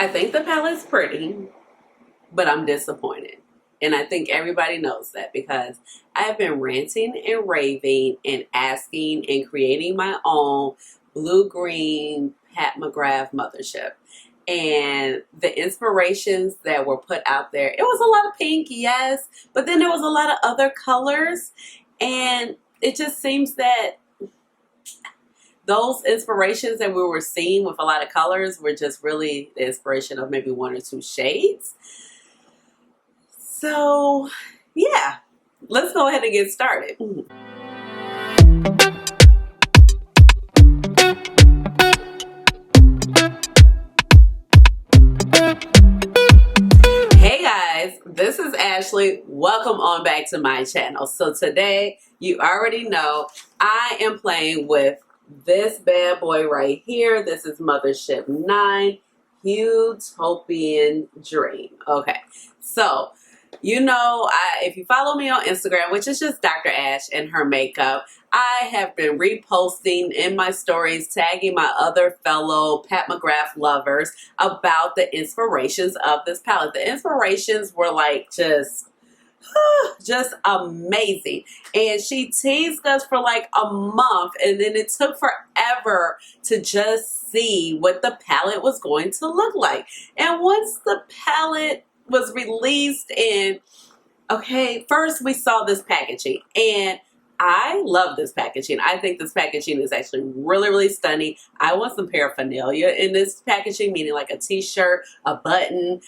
I think the palette's pretty, but I'm disappointed. And I think everybody knows that because I have been ranting and raving and asking and creating my own blue-green Pat McGrath Mothership. And the inspirations that were put out there, it was a lot of pink, yes, but then there was a lot of other colors. And it just seems that those inspirations that we were seeing with a lot of colors were just really the inspiration of maybe one or two shades. So, yeah, let's go ahead and get started. Hey guys, this is Ashley. Welcome on back to my channel. So today, you already know, I am playing with this bad boy right here. This is Mothership IX Huetopian Dream. Okay, so you know, if you follow me on Instagram, which is just Dr. Ash and her makeup, I have been reposting in my stories, tagging my other fellow Pat McGrath lovers about the inspirations of this palette. The inspirations were like just amazing. And she teased us for like a month, and then it took forever to just see what the palette was going to look like. And once the palette was released, and okay, first we saw this packaging, and I love this packaging. I think this packaging is actually really, really stunning. I want some paraphernalia in this packaging, meaning like a t-shirt, a button,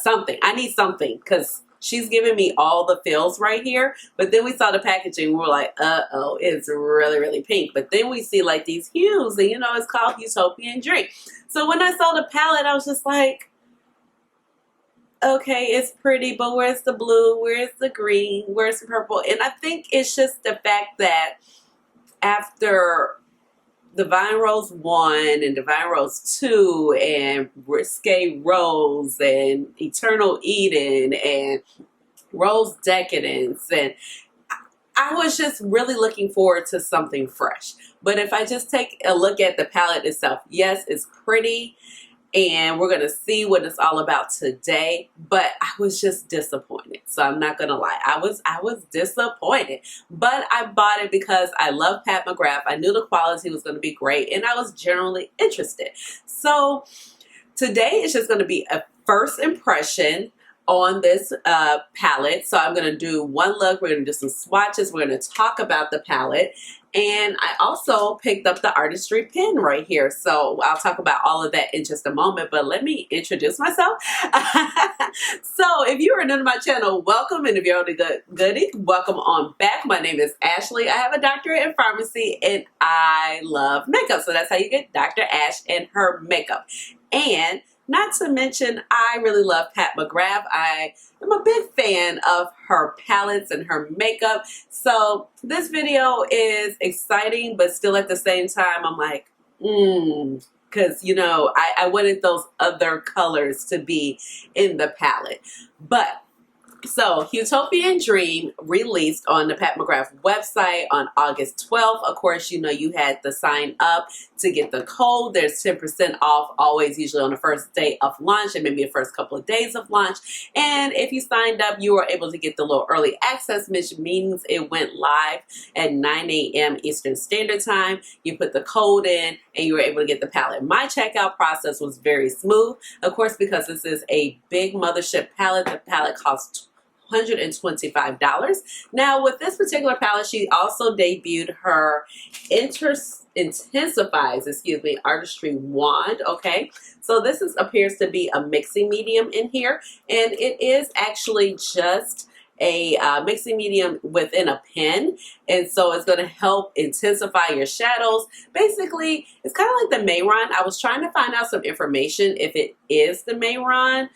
something. I need something because she's giving me all the feels right here. But then we saw the packaging, we were like, uh-oh, it's really, really pink. But then we see like these hues, and you know, it's called Huetopian Dream. So when I saw the palette, I was just like, okay, it's pretty, but where's the blue? Where's the green? Where's the purple? And I think it's just the fact that after Divine Rose 1 and Divine Rose 2 and Risque Rose and Eternal Eden and Rose Decadence, and I was just really looking forward to something fresh. But if I just take a look at the palette itself, yes, it's pretty. And we're going to see what it's all about today. But I was just disappointed. So I'm not going to lie. I was disappointed. But I bought it because I love Pat McGrath. I knew the quality was going to be great. And I was generally interested. So today is just going to be a first impression on this palette. So I'm going to do one look. We're going to do some swatches. We're going to talk about the palette. And I also picked up the artistry pen right here. So I'll talk about all of that in just a moment. But let me introduce myself. So if you are new to my channel, welcome. And if you're on a goodie, welcome on back. My name is Ashley. I have a doctorate in pharmacy and I love makeup. So that's how you get Dr. Ash and her makeup. And not to mention, I really love Pat McGrath. I am a big fan of her palettes and her makeup. So this video is exciting, but still at the same time, I'm like, because, you know, I wanted those other colors to be in the palette. But so, Huetopian Dream released on the Pat McGrath website on August 12th. Of course, you know, you had to sign up to get the code. There's 10% off always, usually on the first day of launch and maybe the first couple of days of launch. And if you signed up, you were able to get the little early access, which means it went live at 9 a.m. Eastern Standard Time. You put the code in and you were able to get the palette. My checkout process was very smooth. Of course, because this is a big Mothership palette, the palette costs $125. Now, with this particular palette, she also debuted her intensifies, artistry wand. Okay, so this appears to be a mixing medium in here, and it is actually just a mixing medium within a pen, and so it's going to help intensify your shadows. Basically, it's kind of like the Mayron. I was trying to find out some information if it is the Mayron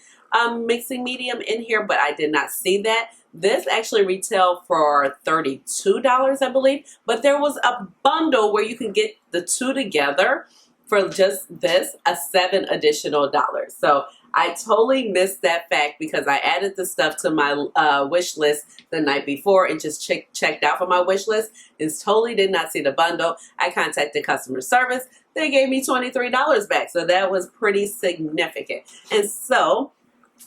mixing medium in here, but I did not see that. This actually retailed for $32, I believe, but there was a bundle where you can get the two together for just this, $7 additional. So I totally missed that fact because I added the stuff to my wish list the night before and just checked out for my wish list and totally did not see the bundle. I contacted customer service. they gave me $23 back. So that was pretty significant. And so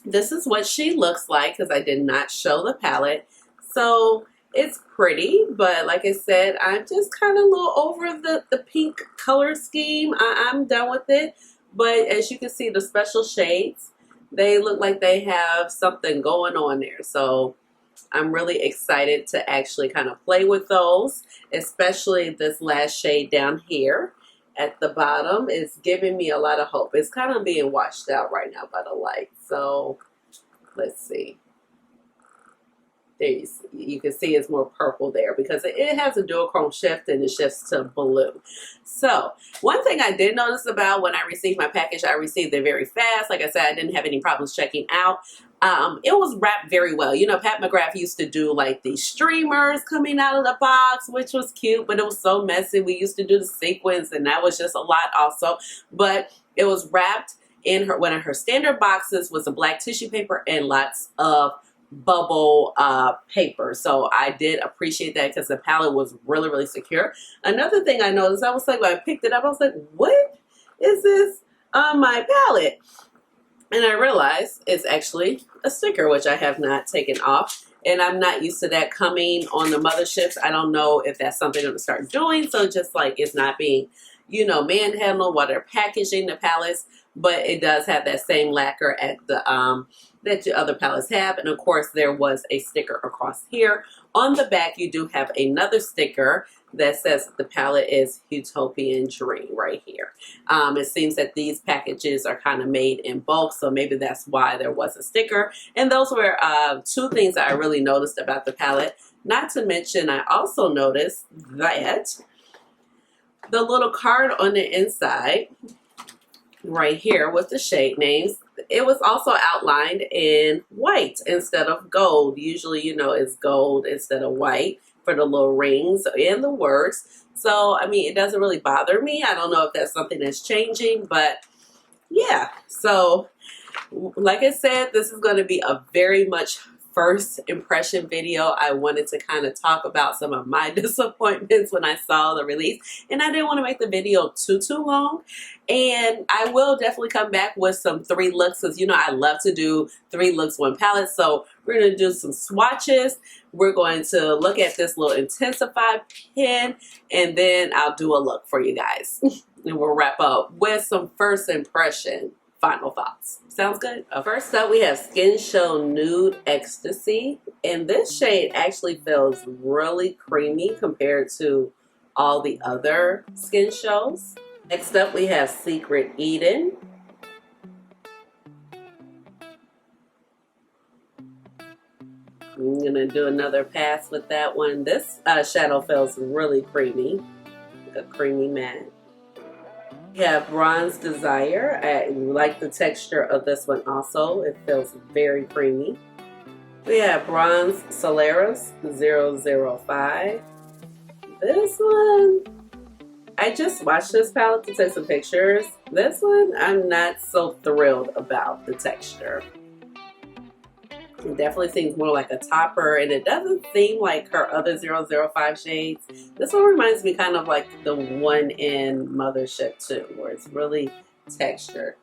this is what she looks like, because I did not show the palette. So it's pretty, but like I said, I'm just kind of a little over the pink color scheme. I'm done with it. But as you can see, the special shades, they look like they have something going on there. So I'm really excited to actually kind of play with those, especially this last shade down here at the bottom is giving me a lot of hope. It's kind of being washed out right now by the light. So let's see. There you can see it's more purple there because it has a duochrome shift and it shifts to blue. So one thing I did notice about when I received my package, I received it very fast. Like I said, I didn't have any problems checking out. It was wrapped very well. You know, Pat McGrath used to do like these streamers coming out of the box, which was cute, but it was so messy. We used to do the sequins and that was just a lot also. But it was wrapped in one of her standard boxes was a black tissue paper and lots of bubble paper. So I did appreciate that because the palette was really, really secure. Another thing I noticed, I was like, when I picked it up, I was like, what is this on my palette? And I realized it's actually a sticker, which I have not taken off. And I'm not used to that coming on the motherships. I don't know if that's something I'm going to start doing. So just like it's not being, you know, manhandled while they're packaging the palettes. But it does have that same lacquer at the that your other palettes have. And of course, there was a sticker across here. On the back, you do have another sticker that says the palette is Huetopian Dream right here. It seems that these packages are kind of made in bulk, so maybe that's why there was a sticker. And those were two things that I really noticed about the palette. Not to mention, I also noticed that the little card on the inside right here with the shade names, it was also outlined in white instead of gold. Usually, you know, it's gold instead of white for the little rings and the words. So, I mean, it doesn't really bother me. I don't know if that's something that's changing, but yeah. So, like I said, this is going to be a very much first impression video. I wanted to kind of talk about some of my disappointments when I saw the release, and I didn't want to make the video too long. And I will definitely come back with some 3 looks because, you know, I love to do 3 looks, 1 palette. So we're going to do some swatches. We're going to look at this little intensified pen, and then I'll do a look for you guys. And we'll wrap up with some first impression final thoughts. Sounds good? First up, we have Skin Show Nude Ecstasy. And this shade actually feels really creamy compared to all the other Skin Shows. Next up, we have Secret Eden. I'm going to do another pass with that one. This shadow feels really creamy, like a creamy matte. We have Bronze Desire. I like the texture of this one also. It feels very creamy. We have Bronze Solaris 005. This one, I just swatched this palette to take some pictures. This one, I'm not so thrilled about the texture. It definitely seems more like a topper, and it doesn't seem like her other 005 shades. This one reminds me kind of like the one in Mothership 2, where it's really textured.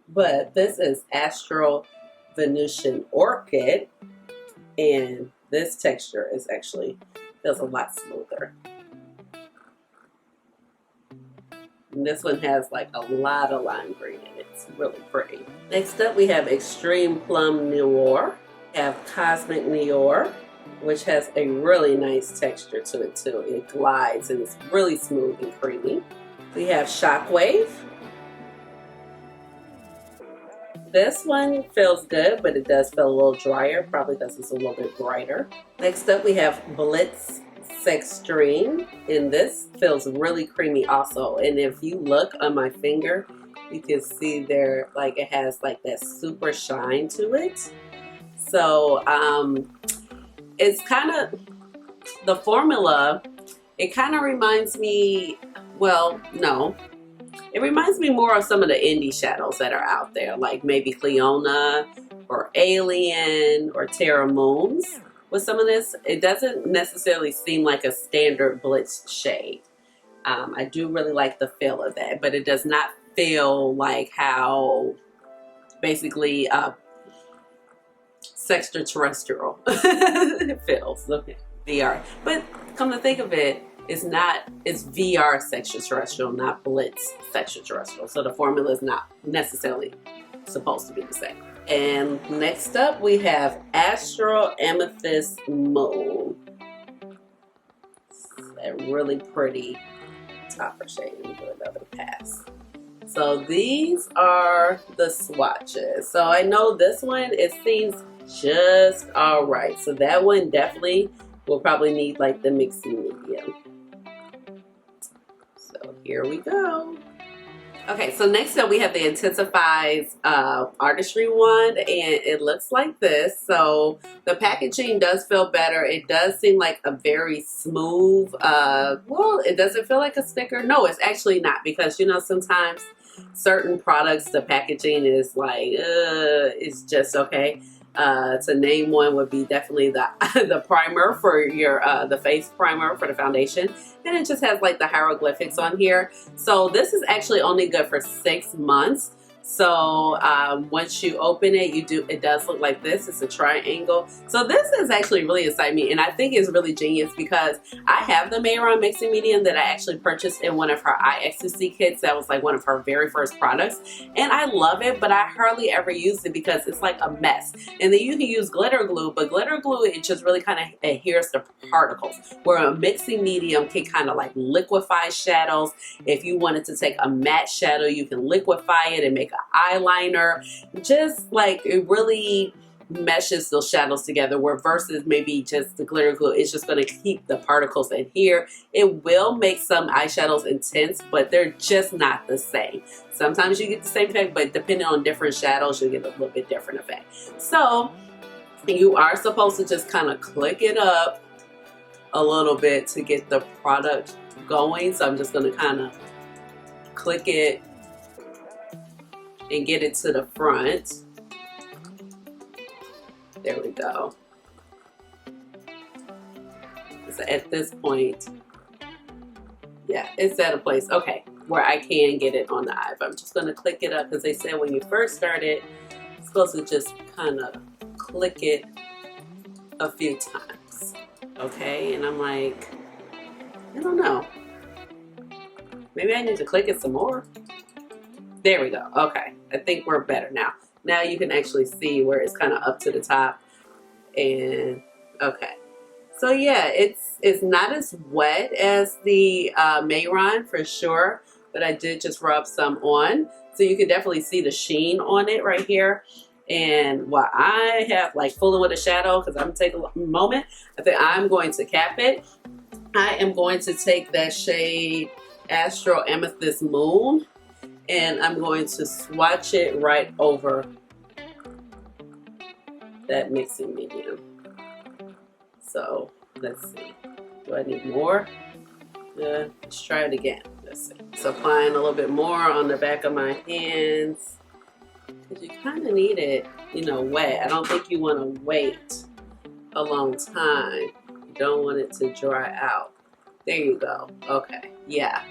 But this is Astro Venusian Orchid, and this texture is actually feels a lot smoother. And this one has like a lot of lime green in it. It's really pretty. Next up, we have Extreme Plum Noir. We have Cosmic Noir, which has a really nice texture to it too. It glides and it's really smooth and creamy. We have Shockwave. This one feels good, but it does feel a little drier, probably because it's a little bit brighter. Next up, we have Blitz Sextreme, and this feels really creamy also. And if you look on my finger, you can see there, like it has like that super shine to it. So it's kind of, the formula, it kind of reminds me, well, no. It reminds me more of some of the indie shadows that are out there, like maybe Cleona or Alien or Terra Moons. With some of this, it doesn't necessarily seem like a standard Blitz shade. I do really like the feel of that, but it does not feel like how basically extraterrestrial it feels. Okay, VR. But come to think of it, it's not, it's VR extraterrestrial, not Blitz extraterrestrial. So the formula is not necessarily supposed to be the same. And next up we have Astro Amethyst Moon. It's a really pretty topper shade. Let me do another pass. So these are the swatches. So I know this one, it seems just all right. So that one definitely will probably need like the mixing medium. So here we go. Okay, so next up we have the Intensifies Artistry one, and it looks like this. So the packaging does feel better. It does seem like a very smooth, well, it doesn't feel like a sticker. No, it's actually not, because you know, sometimes certain products, the packaging is like, it's just okay. To name one would be definitely the the primer for your the face primer for the foundation, and it just has like the hieroglyphics on here. So this is actually only good for 6 months. So once you open it, it does look like this. It's a triangle. So this is actually really exciting me, and I think it's really genius because I have the Mayron mixing medium that I actually purchased in one of her Ecstasy kits. That was like one of her very first products, and I love it, but I hardly ever use it because it's like a mess. And then you can use glitter glue, but glitter glue, it just really kind of adheres to particles, where a mixing medium can kind of like liquefy shadows. If you wanted to take a matte shadow, you can liquefy it and make an eyeliner. Just like, it really meshes those shadows together, where versus maybe just the glitter glue, it's just going to keep the particles in here. It will make some eyeshadows intense, but they're just not the same. Sometimes you get the same effect, but depending on different shadows, you'll get a little bit different effect. So you are supposed to just kind of click it up a little bit to get the product going. So I'm just going to kind of click it and get it to the front. There we go. So at this point, yeah, it's at a place, okay, where I can get it on the eye. But I'm just gonna click it up, because they said when you first start it, you're supposed to just kind of click it a few times. Okay, and I'm like, I don't know. Maybe I need to click it some more. There we go. Okay, I think we're better now. Now you can actually see where it's kind of up to the top. And okay, so yeah, it's not as wet as the Mayron for sure, but I did just rub some on, so you can definitely see the sheen on it right here. And while I have like fooling with a shadow, because I'm gonna take a moment, I think I'm going to cap it. I am going to take that shade Astro Amethyst Moon, and I'm going to swatch it right over that mixing medium. So let's see. Do I need more? Let's try it again. Let's see. So applying a little bit more on the back of my hands, because you kind of need it, you know, wet. I don't think you want to wait a long time. You don't want it to dry out. There you go. Okay. Yeah.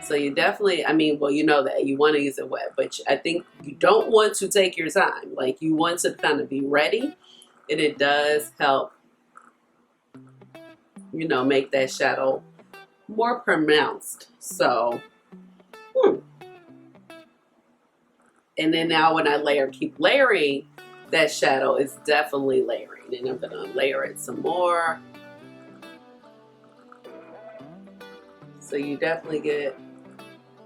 So you definitely, I mean, well, you know that you want to use it wet, but I think you don't want to take your time. Like, you want to kind of be ready, and it does help, you know, make that shadow more pronounced. So, and then now when I keep layering, that shadow is definitely layering, and I'm gonna layer it some more. So you definitely get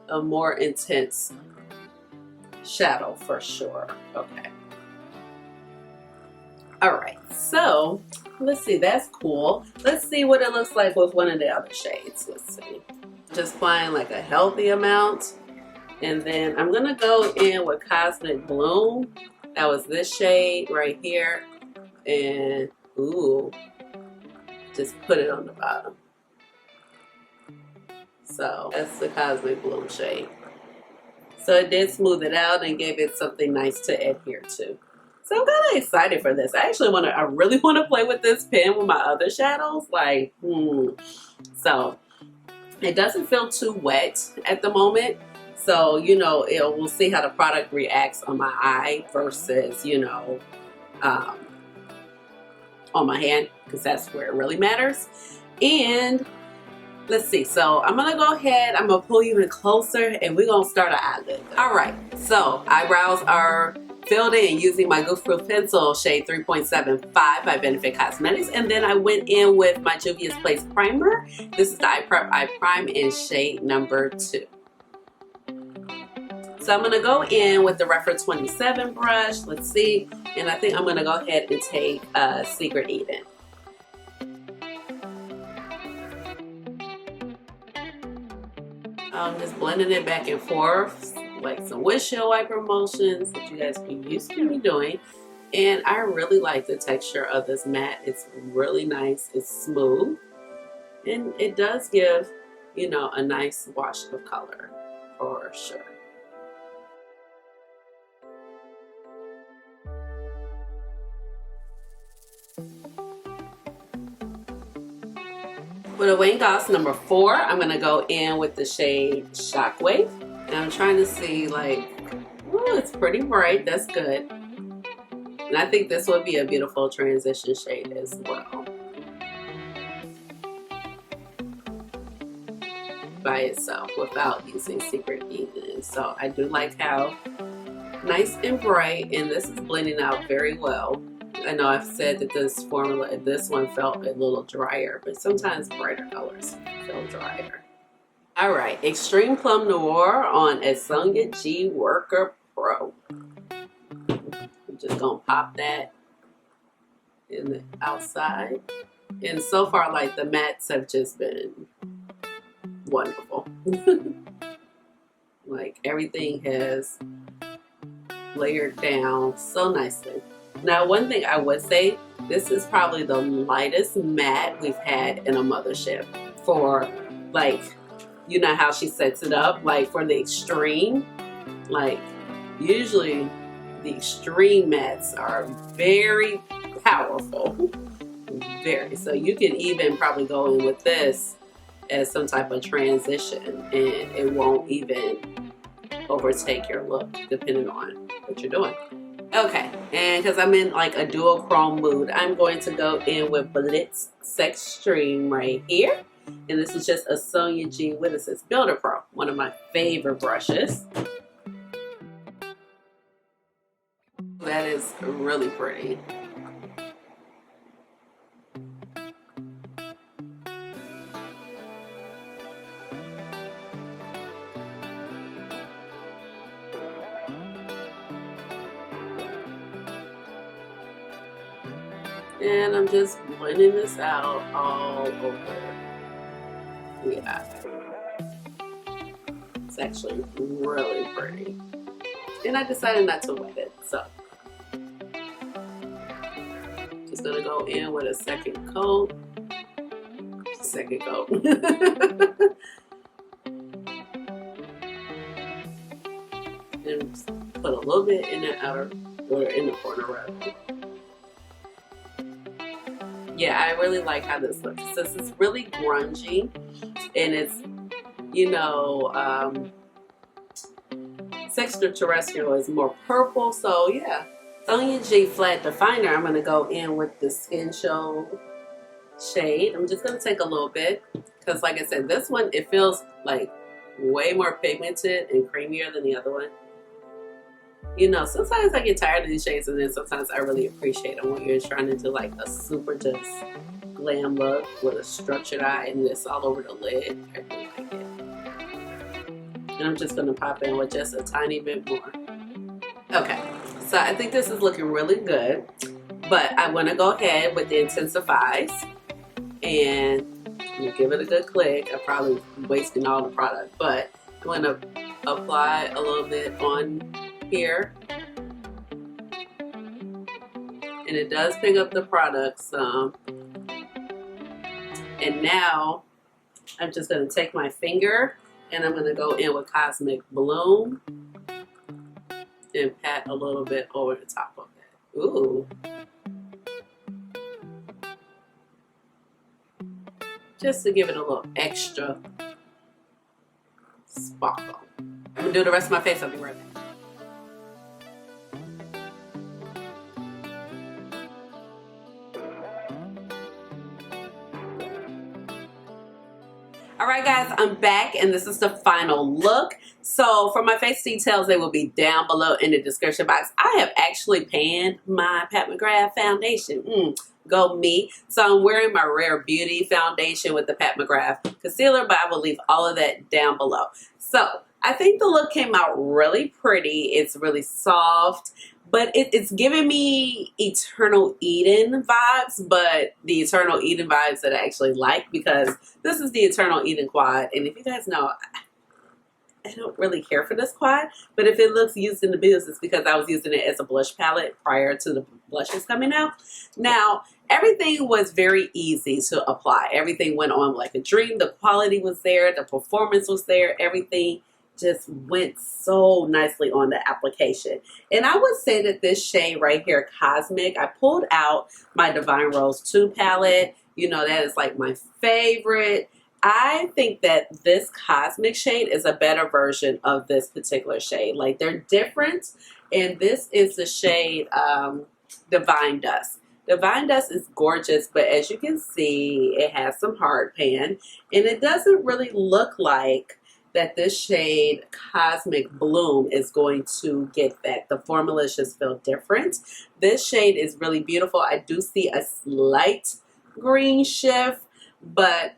a more intense shadow for sure. Okay. All right, so let's see, that's cool. Let's see what it looks like with one of the other shades. Let's see. Just applying like a healthy amount. And then I'm gonna go in with Cosmic Bloom. That was this shade right here. And ooh, just put it on the bottom. So that's the Cosmic Bloom shade. So it did smooth it out and gave it something nice to adhere to. So I'm kind of excited for this. I really want to play with this pen with my other shadows. Like, So It doesn't feel too wet at the moment. So, you know, we'll see how the product reacts on my eye versus, you know, um, on my hand, because that's where it really matters. And let's see, so I'm gonna go ahead, I'm gonna pull you in closer and we're gonna start our eyelid. All right, so eyebrows are filled in using my Goof Proof Pencil shade 3.75 by Benefit Cosmetics. And then I went in with my Juvia's Place Primer. This is the Eye Prep Eye Prime in shade number 2. So I'm gonna go in with the Reference 27 brush, let's see. And I think I'm gonna go ahead and take Secret Eden. I'm just blending it back and forth, like some windshield wiper motions that you guys can used to be doing. And I really like the texture of this matte. It's really nice, it's smooth, and it does give, you know, a nice wash of color for sure. With a Wayne Goss number 4, I'm going to go in with the shade Shockwave. And I'm trying to see, like, oh, it's pretty bright. That's good. And I think this would be a beautiful transition shade as well by itself without using Secret Eden. So I do like how nice and bright, and this is blending out very well. I know I've said that this formula, this one felt a little drier, but sometimes brighter colors feel drier. All right, Extreme Plum Noir on Ashleigh G Worker Pro. I'm just gonna pop that in the outside. And so far, like, the mattes have just been wonderful. Like, everything has layered down so nicely. Now, one thing I would say, this is probably the lightest matte we've had in a Mothership for, like, you know how she sets it up, like for the extreme. Like, usually the extreme mattes are very powerful, very. So you can even probably go in with this as some type of transition and it won't even overtake your look depending on what you're doing. Okay, and because I'm in like a dual chrome mood, I'm going to go in with Blitz Sextreme right here. And this is just a Sonia G, what is this? Builder Pro, one of my favorite brushes. That is really pretty. And I'm just blending this out all over the eye. It's actually really pretty. And I decided not to wet it, so. Just gonna go in with a second coat. Second coat. And put a little bit in the outer, or in the corner rather. Yeah, I really like how this looks. This is really grungy, and it's, you know, Extraterrestrial is more purple, so yeah. Sonia G Flat Definer, I'm going to go in with the Skin Show shade. I'm just going to take a little bit, because like I said, this one, it feels like way more pigmented and creamier than the other one. You know, sometimes I get tired of these shades, and then sometimes I really appreciate them when you're trying to do like a super just glam look with a structured eye and this all over the lid. I really like it. And I'm just going to pop in with just a tiny bit more. Okay, so I think this is looking really good, but I want to go ahead with the Intensifies, and I'm going to give it a good click. I'm probably wasting all the product, but I'm going to apply a little bit on here, and it does pick up the product some. And now I'm just going to take my finger and I'm going to go in with Cosmic Bloom and pat a little bit over the top of it. Ooh. Just to give it a little extra sparkle. I'm gonna do the rest of my face. I'll be right back. Alright guys, I'm back and this is the final look. So for my face details, they will be down below in the description box. I have actually panned my Pat McGrath foundation. Go me. So I'm wearing my Rare Beauty foundation with the Pat McGrath concealer, but I will leave all of that down below. So I think the look came out really pretty. It's really soft. But it's giving me Eternal Eden vibes, but the Eternal Eden vibes that I actually like, because this is the Eternal Eden quad. And if you guys know, I don't really care for this quad, but if it looks used in the business, it's because I was using it as a blush palette prior to the blushes coming out. Now, everything was very easy to apply. Everything went on like a dream. The quality was there. The performance was there. Everything just went so nicely on the application. And I would say that this shade right here, Cosmic, I pulled out my Divine Rose 2 palette. You know, that is like my favorite. I think that this Cosmic shade is a better version of this particular shade. Like, they're different. And this is the shade Divine Dust. Divine Dust is gorgeous, but as you can see, it has some hard pan. And it doesn't really look like that this shade Cosmic Bloom is going to get that. The formulas just feel different. This shade is really beautiful. I do see a slight green shift, but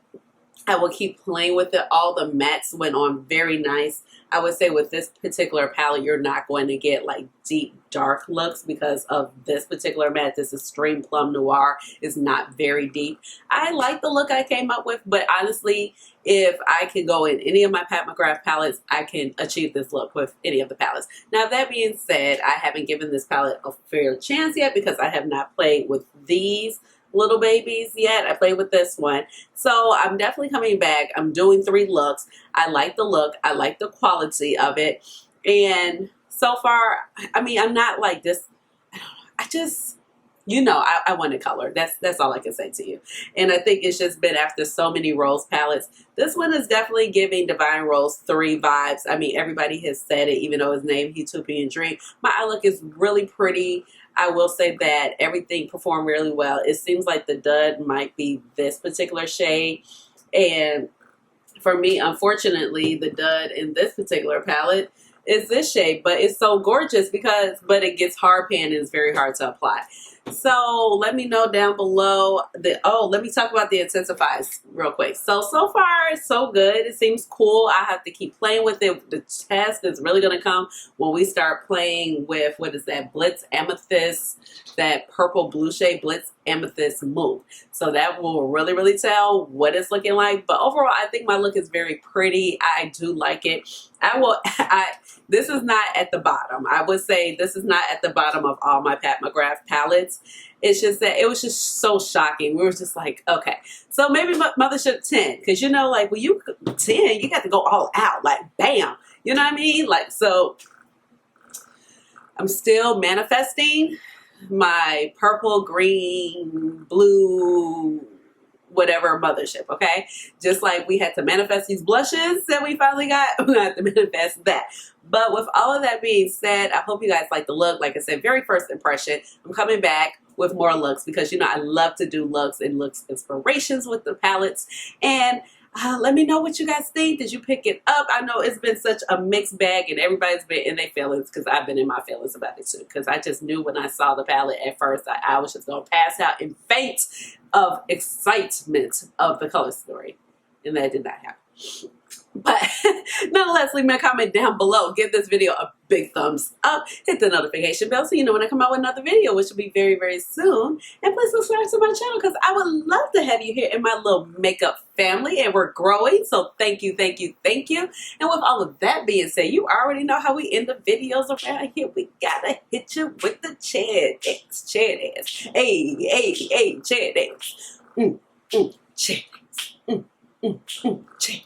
I will keep playing with it. All the mattes went on very nice. I would say with this particular palette, you're not going to get like deep dark looks because of this particular matte. This Extreme Plum Noir is not very deep. I like the look I came up with, but honestly, if I can go in any of my Pat McGrath palettes, I can achieve this look with any of the palettes. Now, that being said, I haven't given this palette a fair chance yet because I have not played with these little babies yet. I played with this one. So I'm definitely coming back. I'm doing 3 looks. I like the look. I like the quality of it. And so far, I mean, I'm not like this. I just, you know, I want to color. That's all I can say to you. And I think it's just been after so many Rose palettes. This one is definitely giving Divine Rose 3 vibes. I mean, everybody has said it, even though it's named Huetopian Dream. My eye look is really pretty. I will say that everything performed really well. It seems like the dud might be this particular shade. And for me, unfortunately, the dud in this particular palette is this shade. But it's so gorgeous but it gets hard pan and it's very hard to apply. So let me know down below. Let me talk about the intensifiers real quick. So far, so good. It seems cool. I have to keep playing with it. The test is really going to come when we start playing with, what is that, Blitz Amethyst, that purple blue shade, Blitz Amethyst Move. So that will really, really tell what it's looking like. But overall, I think my look is very pretty. I do like it. This is not at the bottom. I would say this is not at the bottom of all my Pat McGrath palettes. It's just that it was just so shocking. We were just like, okay. So maybe Mothership 10. Because, you know, like, when you 10, you got to go all out. Like, bam. You know what I mean? Like, so I'm still manifesting my purple, green, blue, whatever Mothership, okay? Just like we had to manifest these blushes that we finally got, we have to manifest that. But with all of that being said, I hope you guys like the look. Like I said, very first impression. I'm coming back with more looks because, you know, I love to do looks and looks inspirations with the palettes. And let me know what you guys think. Did you pick it up? I know it's been such a mixed bag and everybody's been in their feelings because I've been in my feelings about it too. Because I just knew when I saw the palette at first, I was just going to pass out in faint of excitement of the color story. And that did not happen. But nonetheless, leave me a comment down below. Give this video a big thumbs up. Hit the notification bell so you know when I come out with another video, which will be very, very soon. And please subscribe to my channel because I would love to have you here in my little makeup family. And we're growing. So thank you, thank you, thank you. And with all of that being said, you already know how we end the videos around here. We gotta hit you with the chair dance. Chair dance. Hey, hey, hey, chair dance. Chair dance. Chair dance.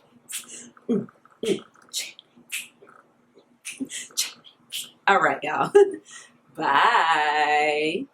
All right, y'all. Bye.